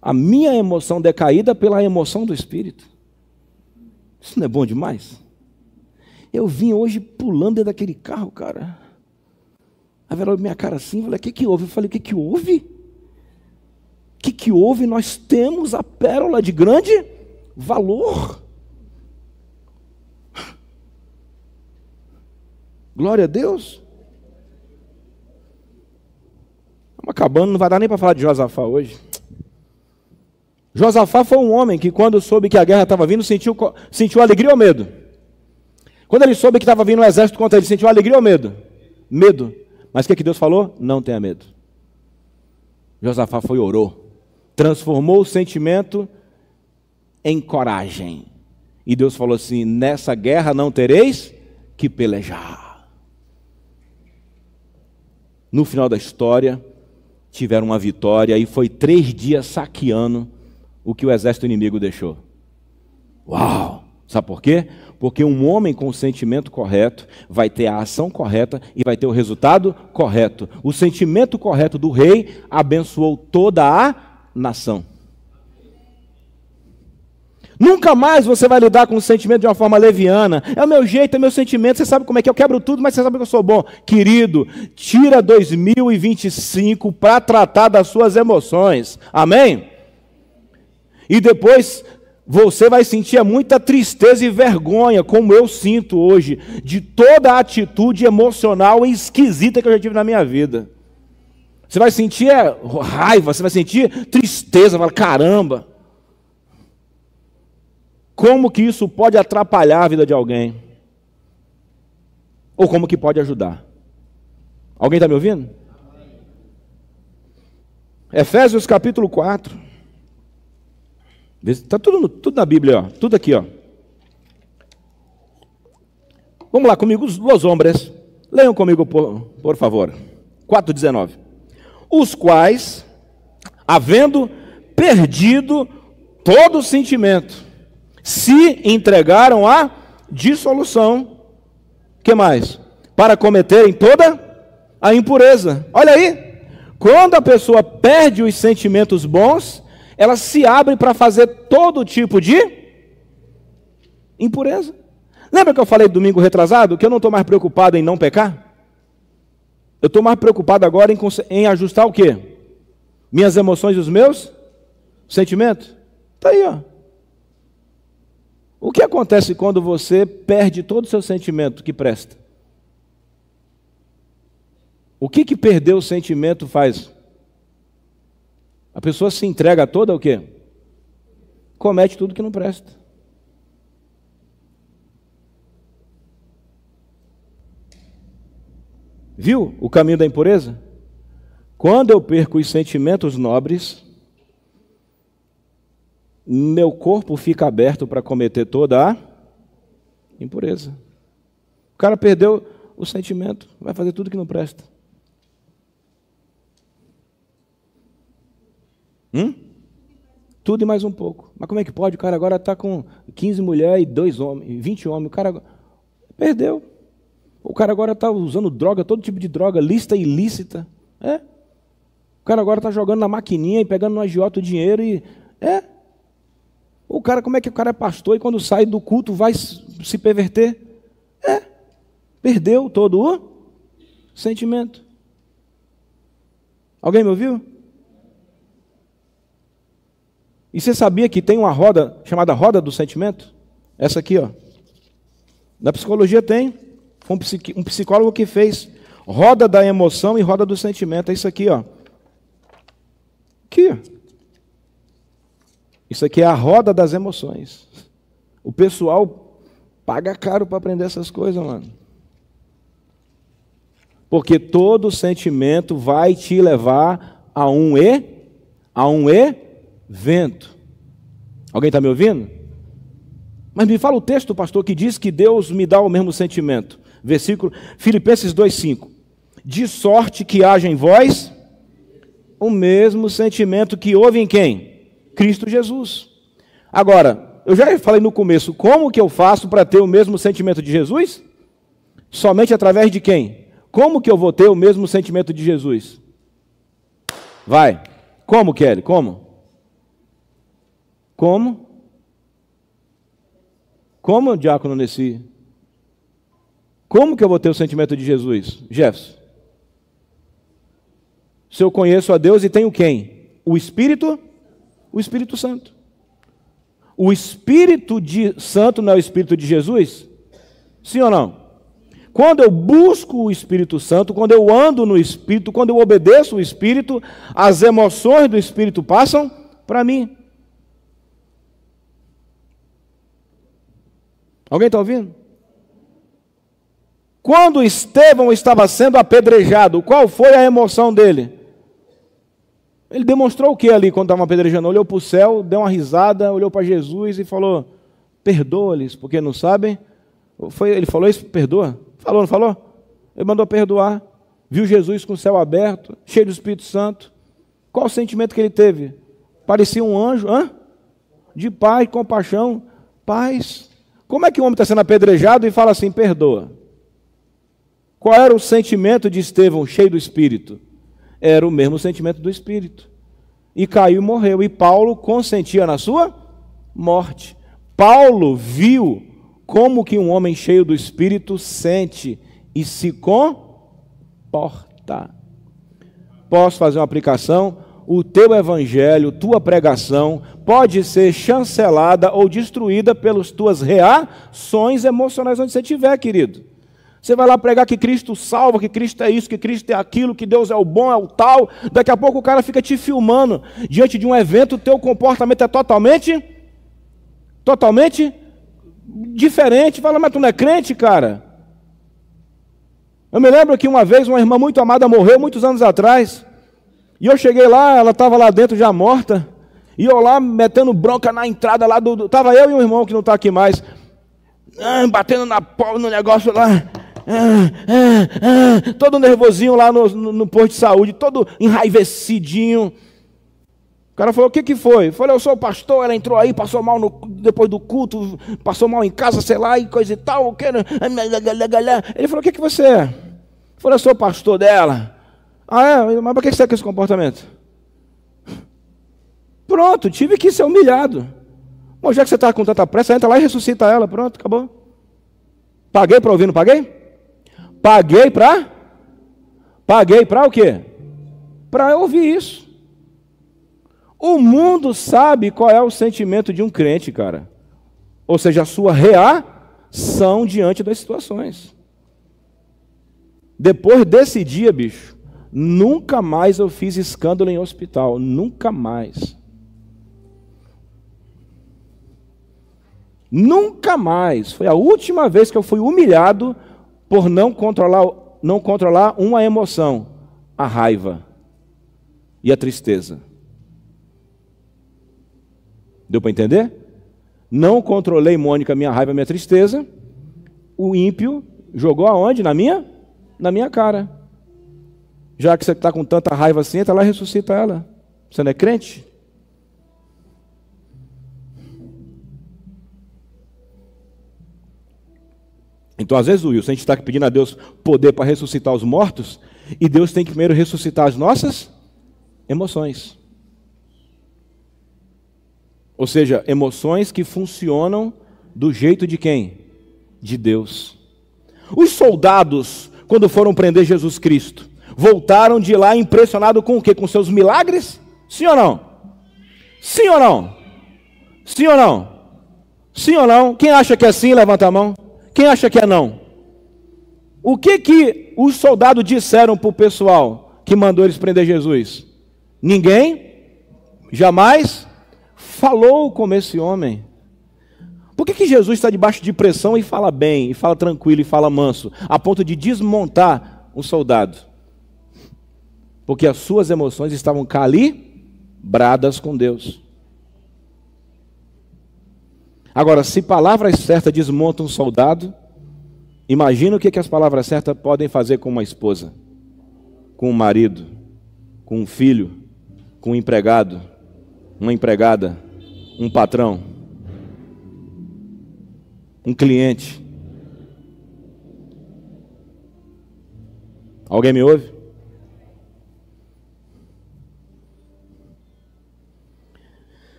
a minha emoção decaída pela emoção do Espírito. Isso não é bom demais? Eu vim hoje pulando dentro daquele carro, cara. A Vera olhou minha cara assim, falei: o que que houve? Eu falei: o que que houve? O que que houve? Nós temos a pérola de grande valor. Glória a Deus. Estamos acabando, não vai dar nem para falar de Josafá hoje. Josafá foi um homem que, quando soube que a guerra estava vindo, sentiu alegria ou medo? Quando ele soube que estava vindo um exército contra ele, sentiu alegria ou medo? Medo. Mas o que Deus falou? Não tenha medo. Josafá foi e orou. Transformou o sentimento em coragem. E Deus falou assim: nessa guerra não tereis que pelejar. No final da história, tiveram uma vitória e foi 3 dias saqueando o que o exército inimigo deixou. Uau! Sabe por quê? Porque um homem com o sentimento correto vai ter a ação correta e vai ter o resultado correto. O sentimento correto do rei abençoou toda a nação. Nunca mais você vai lidar com o sentimento de uma forma leviana. É o meu jeito, é o meu sentimento, você sabe como é que eu quebro tudo, mas você sabe que eu sou bom. Querido, tira 2025 para tratar das suas emoções. Amém? E depois você vai sentir muita tristeza e vergonha, como eu sinto hoje, de toda a atitude emocional e esquisita que eu já tive na minha vida. Você vai sentir raiva, você vai sentir tristeza, vai falar: caramba, como que isso pode atrapalhar a vida de alguém? Ou como que pode ajudar? Alguém está me ouvindo? Efésios capítulo 4. Está tudo na Bíblia, ó, tudo aqui, ó. Vamos lá comigo, os homens. Leiam comigo, por favor. 4,19. Os quais, havendo perdido todo o sentimento, se entregaram à dissolução. Que mais? Para cometerem toda a impureza. Olha aí, quando a pessoa perde os sentimentos bons, ela se abre para fazer todo tipo de impureza. Lembra que eu falei domingo retrasado que eu não estou mais preocupado em não pecar? Eu estou mais preocupado agora em ajustar o quê? Minhas emoções e os meus sentimentos? Está aí, ó. O que acontece quando você perde todo o seu sentimento que presta? O que perder o sentimento faz? A pessoa se entrega toda ao quê? Comete tudo que não presta. Viu o caminho da impureza? Quando eu perco os sentimentos nobres, meu corpo fica aberto para cometer toda a impureza. O cara perdeu o sentimento, vai fazer tudo que não presta. Tudo e mais um pouco. Mas como é que pode? O cara agora está com 15 mulheres e 2 homens, 20 homens. O cara perdeu. O cara agora está usando droga, todo tipo de droga, lícita e ilícita. O cara agora está jogando na maquininha e pegando no agiota o dinheiro e... O cara, como é que o cara é pastor e quando sai do culto vai se perverter? Perdeu todo o sentimento. Alguém me ouviu? E você sabia que tem uma roda chamada roda do sentimento? Essa aqui, ó. Na psicologia tem. Foi um psicólogo que fez roda da emoção e roda do sentimento. É isso aqui, ó. Aqui. Isso aqui é a roda das emoções. O pessoal paga caro para aprender essas coisas, mano. Porque todo sentimento vai te levar a um evento. Alguém está me ouvindo? Mas me fala o texto, pastor, que diz que Deus me dá o mesmo sentimento. Versículo, Filipenses 2,5. De sorte que haja em vós o mesmo sentimento que houve em quem? Cristo Jesus. Agora, eu já falei no começo, como que eu faço para ter o mesmo sentimento de Jesus? Somente através de quem? Como que eu vou ter o mesmo sentimento de Jesus? Vai. Como, Kelly? Como? Como, diácono Nessi? Como que eu vou ter o sentimento de Jesus? Jefferson. Se eu conheço a Deus e tenho quem? O Espírito Santo. O Espírito Santo não é o Espírito de Jesus? Sim ou não? Quando eu busco o Espírito Santo, quando eu ando no Espírito, quando eu obedeço o Espírito, as emoções do Espírito passam para mim. Alguém está ouvindo? Quando Estevão estava sendo apedrejado, qual foi a emoção dele? Ele demonstrou o que ali quando estava apedrejando? Olhou para o céu, deu uma risada, olhou para Jesus e falou, perdoa-lhes, porque não sabem. Ele falou isso? Perdoa? Falou, não falou? Ele mandou perdoar. Viu Jesus com o céu aberto, cheio do Espírito Santo. Qual o sentimento que ele teve? Parecia um anjo, de paz, compaixão, paz. Como é que o homem está sendo apedrejado e fala assim, perdoa? Qual era o sentimento de Estevão, cheio do Espírito? Era o mesmo sentimento do Espírito. E caiu e morreu. E Paulo consentia na sua morte. Paulo viu como que um homem cheio do Espírito sente e se comporta. Posso fazer uma aplicação? O teu evangelho, tua pregação, pode ser chancelada ou destruída pelas tuas reações emocionais onde você estiver, querido. Você vai lá pregar que Cristo salva, que Cristo é isso, que Cristo é aquilo, que Deus é o bom, é o tal. Daqui a pouco o cara fica te filmando. Diante de um evento, o teu comportamento é totalmente diferente. Fala, mas tu não é crente, cara? Eu me lembro que uma vez uma irmã muito amada morreu, muitos anos atrás. E eu cheguei lá, ela estava lá dentro já morta. E eu lá metendo bronca na entrada lá do... Estava eu e um irmão que não está aqui mais. Batendo no negócio lá. Todo nervosinho lá no posto de saúde, todo enraivecidinho. O cara falou, o que foi? Eu falei, eu sou o pastor, ela entrou aí, passou mal depois do culto, passou mal em casa, sei lá, e coisa e tal. Ele falou, o que você é? Eu falei, eu sou o pastor dela. Mas por que você está com esse comportamento? Pronto, tive que ser humilhado. Bom, já que você está com tanta pressa, entra lá e ressuscita ela, pronto, acabou. Paguei para ouvir, não paguei? Paguei para o quê? Para ouvir isso. O mundo sabe qual é o sentimento de um crente, cara. Ou seja, a sua reação diante das situações. Depois desse dia, bicho, Nunca mais eu fiz escândalo em hospital, nunca mais. Nunca mais. Foi a última vez que eu fui humilhado por não controlar uma emoção, a raiva e a tristeza. Deu para entender? Não controlei, Mônica, minha raiva e minha tristeza. O ímpio jogou aonde? Na minha cara. Já que você está com tanta raiva assim, entra lá e ressuscita ela. Você não é crente? Então, às vezes, Wilson, a gente está pedindo a Deus poder para ressuscitar os mortos, e Deus tem que primeiro ressuscitar as nossas emoções. Ou seja, emoções que funcionam do jeito de quem? De Deus. Os soldados, quando foram prender Jesus Cristo, voltaram de lá impressionados com o quê? Com seus milagres? Sim ou não? Sim ou não? Sim ou não? Sim ou não? Quem acha que é sim, levanta a mão. Quem acha que é não? O que os soldados disseram para o pessoal que mandou eles prender Jesus? Ninguém jamais falou como esse homem. Por que Jesus está debaixo de pressão e fala bem, e fala tranquilo, e fala manso, a ponto de desmontar um soldado? Porque as suas emoções estavam calibradas com Deus. Agora, se palavras certas desmontam um soldado, imagina o que as palavras certas podem fazer com uma esposa, com um marido, com um filho, com um empregado, uma empregada, um patrão, um cliente. Alguém me ouve?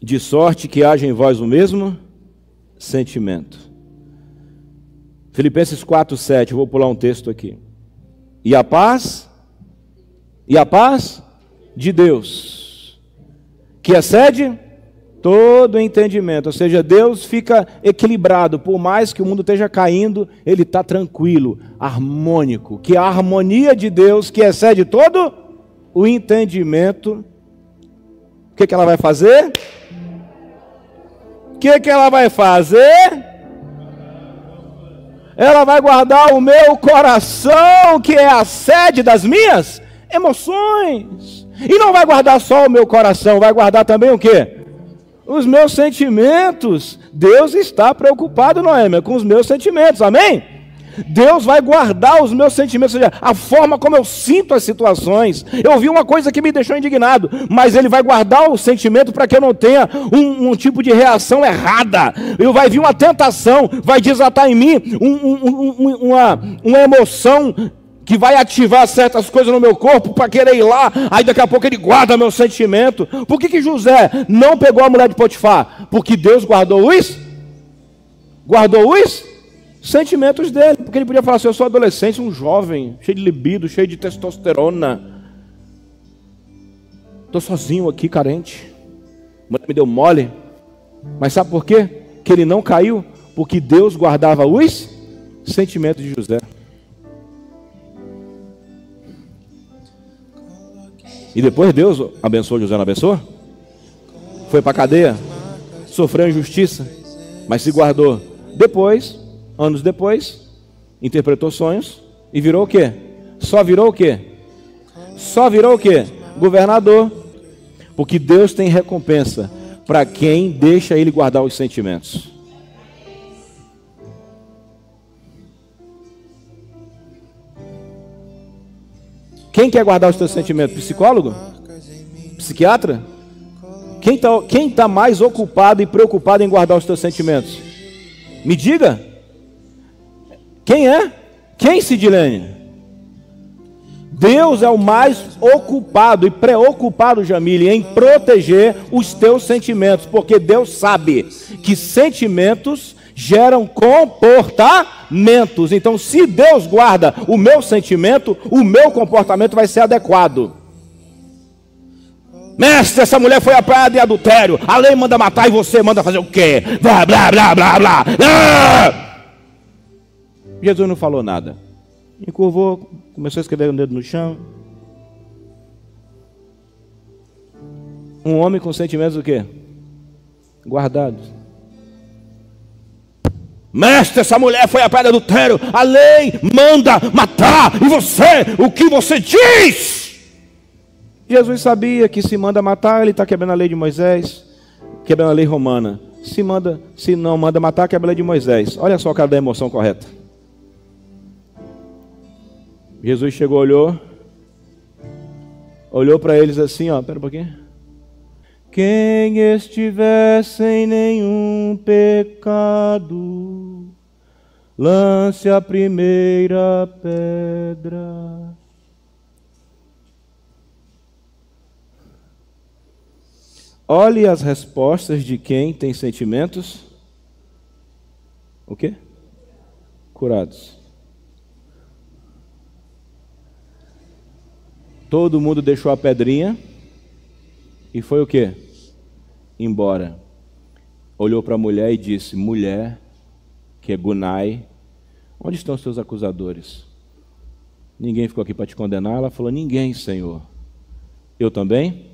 De sorte que haja em vós o mesmo sentimento. Filipenses 4:7, vou pular um texto aqui. E a paz de Deus, que excede todo entendimento. Ou seja, Deus fica equilibrado, por mais que o mundo esteja caindo, Ele está tranquilo, harmônico. Que a harmonia de Deus, que excede todo o entendimento, o que ela vai fazer? O que ela vai fazer? Ela vai guardar o meu coração, que é a sede das minhas emoções. E não vai guardar só o meu coração, vai guardar também o quê? Os meus sentimentos. Deus está preocupado, Noêmia, com os meus sentimentos, amém? Deus vai guardar os meus sentimentos, ou seja, a forma como eu sinto as situações. Eu vi uma coisa que me deixou indignado, mas Ele vai guardar o sentimento para que eu não tenha um tipo de reação errada. Vai vir uma tentação, vai desatar em mim uma emoção que vai ativar certas coisas no meu corpo para querer ir lá, aí daqui a pouco Ele guarda meu sentimento. Por que José não pegou a mulher de Potifar? Porque Deus guardou os sentimentos dele, porque ele podia falar assim: eu sou adolescente, um jovem, cheio de libido, cheio de testosterona, estou sozinho aqui, carente, a mulher me deu mole. Mas sabe por quê? Que ele não caiu? Porque Deus guardava os sentimentos de José. E depois Deus abençoou José, não abençoou? Foi para a cadeia, sofreu injustiça, mas se guardou. Depois, anos depois, interpretou sonhos e virou o quê? Só virou o quê? Só virou o quê? Governador. Porque Deus tem recompensa para quem deixa Ele guardar os sentimentos. Quem quer guardar os seus sentimentos? Psicólogo? Psiquiatra? Quem tá mais ocupado e preocupado em guardar os seus sentimentos? Me diga. Quem é? Quem, Sidilene? Deus é o mais ocupado e preocupado, Jamile, em proteger os teus sentimentos, porque Deus sabe que sentimentos geram comportamentos. Então, se Deus guarda o meu sentimento, o meu comportamento vai ser adequado. Mestre, essa mulher foi apanhada em adultério, a lei manda matar e você manda fazer o quê? Blá, blá, blá, blá, blá. Ah! Jesus não falou nada. encurvou, começou a escrever o dedo no chão. Um homem com sentimentos o quê? Guardados. Mestre, essa mulher foi a pedra do adultério, a lei manda matar, e você, o que você diz? Jesus sabia que se manda matar, ele está quebrando a lei de Moisés, quebrando a lei romana. Se não manda matar, quebra a lei de Moisés. Olha só cada emoção correta. Jesus chegou, olhou para eles assim, ó, pera um pouquinho. Quem estiver sem nenhum pecado, lance a primeira pedra. Olhe as respostas de quem tem sentimentos. O quê? Curados. Todo mundo deixou a pedrinha e foi o quê? Embora. Olhou para a mulher e disse: mulher, que é Gunai, onde estão os seus acusadores? Ninguém ficou aqui para te condenar? Ela falou: ninguém, Senhor. Eu também?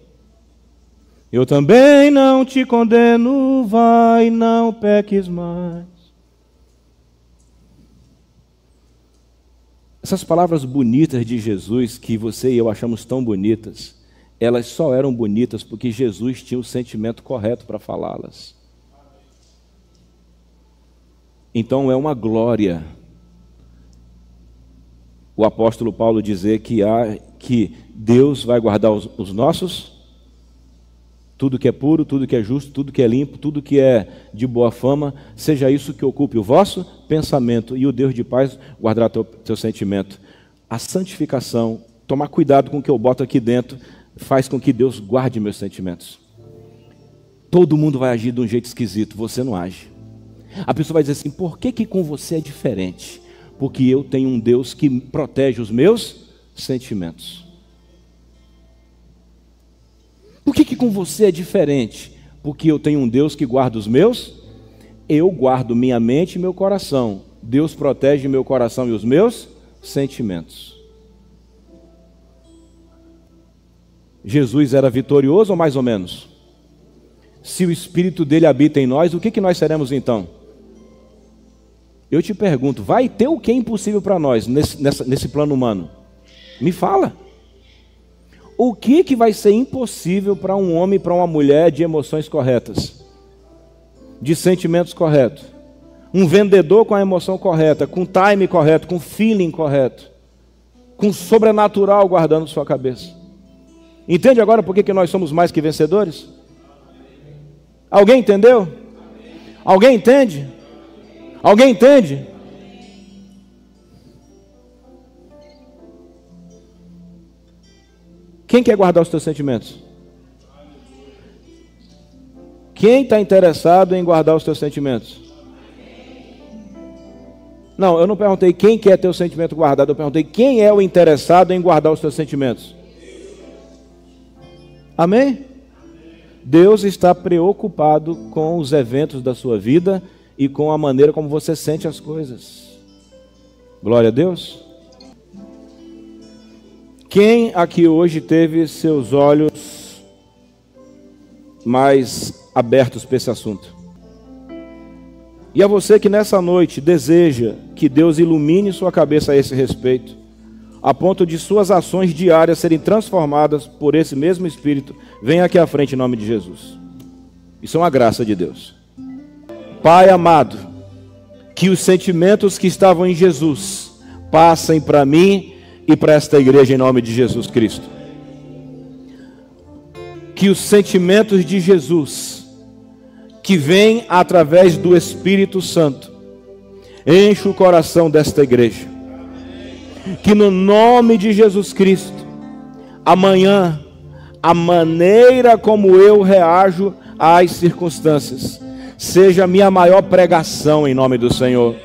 Eu também não te condeno, vai, não peques mais. Essas palavras bonitas de Jesus, que você e eu achamos tão bonitas, elas só eram bonitas porque Jesus tinha o sentimento correto para falá-las. Então é uma glória o apóstolo Paulo dizer que Deus vai guardar os nossos, tudo que é puro, tudo que é justo, tudo que é limpo, tudo que é de boa fama, seja isso que ocupe o vosso pensamento, e o Deus de paz guardará teu sentimento. A santificação, tomar cuidado com o que eu boto aqui dentro, faz com que Deus guarde meus sentimentos. Todo mundo vai agir de um jeito esquisito, você não age. A pessoa vai dizer assim: por que com você é diferente? Porque eu tenho um Deus que protege os meus sentimentos. Por que com você é diferente? Porque eu tenho um Deus que guarda os meus, eu guardo minha mente e meu coração. Deus protege meu coração e os meus sentimentos. Jesus era vitorioso ou mais ou menos? Se o Espírito dele habita em nós, o que nós seremos então? Eu te pergunto, vai ter o que é impossível para nós nesse plano humano? Me fala. O que vai ser impossível para um homem e para uma mulher de emoções corretas? De sentimentos corretos? Um vendedor com a emoção correta, com o time correto, com o feeling correto, com o sobrenatural guardando sua cabeça. Entende agora por que nós somos mais que vencedores? Alguém entendeu? Alguém entende? Alguém entende? Quem quer guardar os teus sentimentos? Quem está interessado em guardar os teus sentimentos? Não, eu não perguntei quem quer ter o sentimento guardado, eu perguntei quem é o interessado em guardar os teus sentimentos. Amém? Deus está preocupado com os eventos da sua vida e com a maneira como você sente as coisas. Glória a Deus. Quem aqui hoje teve seus olhos mais abertos para esse assunto? E a você que nessa noite deseja que Deus ilumine sua cabeça a esse respeito, a ponto de suas ações diárias serem transformadas por esse mesmo Espírito, venha aqui à frente em nome de Jesus. Isso é uma graça de Deus. Pai amado, que os sentimentos que estavam em Jesus passem para mim e para esta igreja em nome de Jesus Cristo. Que os sentimentos de Jesus, que vêm através do Espírito Santo, enche o coração desta igreja. Que no nome de Jesus Cristo, amanhã, a maneira como eu reajo às circunstâncias, seja a minha maior pregação em nome do Senhor.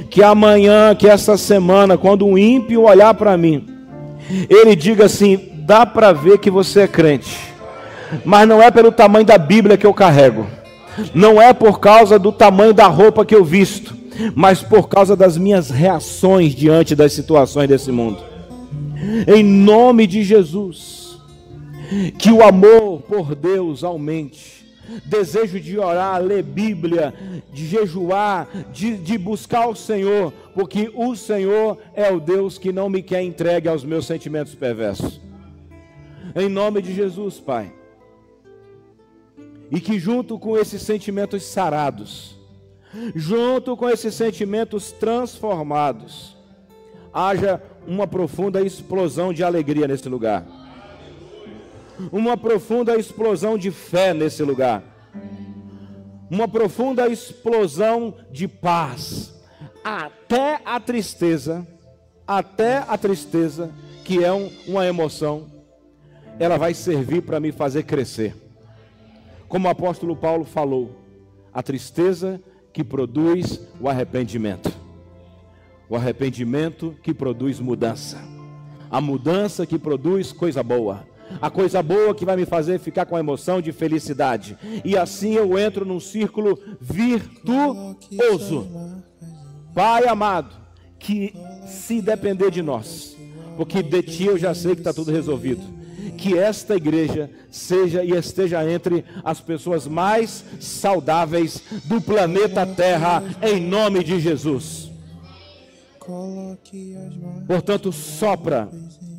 Que amanhã, que essa semana, quando um ímpio olhar para mim, ele diga assim: dá para ver que você é crente, mas não é pelo tamanho da Bíblia que eu carrego, não é por causa do tamanho da roupa que eu visto, mas por causa das minhas reações diante das situações desse mundo. Em nome de Jesus, que o amor por Deus aumente, desejo de orar, ler Bíblia, de jejuar, de buscar o Senhor, porque o Senhor é o Deus que não me quer entregue aos meus sentimentos perversos. Em nome de Jesus, Pai, e que junto com esses sentimentos sarados, junto com esses sentimentos transformados, haja uma profunda explosão de alegria nesse lugar, uma profunda explosão de fé nesse lugar, uma profunda explosão de paz, até a tristeza, que é uma emoção, ela vai servir para me fazer crescer. Como o apóstolo Paulo falou, a tristeza que produz o arrependimento que produz mudança, a mudança que produz coisa boa, a coisa boa que vai me fazer ficar com a emoção de felicidade, e assim eu entro num círculo virtuoso. Pai amado, que se depender de nós, porque de Ti eu já sei que está tudo resolvido, que esta igreja seja e esteja entre as pessoas mais saudáveis do planeta Terra, em nome de Jesus. Portanto, sopra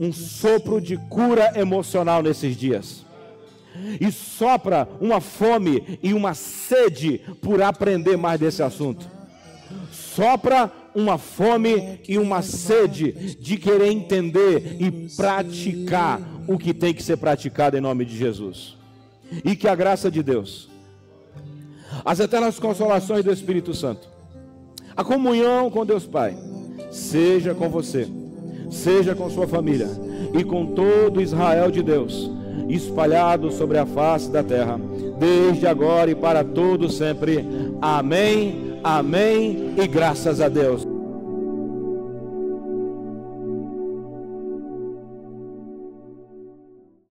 um sopro de cura emocional nesses dias, e sopra uma fome e uma sede por aprender mais desse assunto. Sopra uma fome e uma sede de querer entender e praticar o que tem que ser praticado em nome de Jesus. E que a graça de Deus, as eternas consolações do Espírito Santo, a comunhão com Deus Pai, seja com você, seja com sua família e com todo Israel de Deus, espalhado sobre a face da terra, desde agora e para todo sempre. Amém, amém e graças a Deus.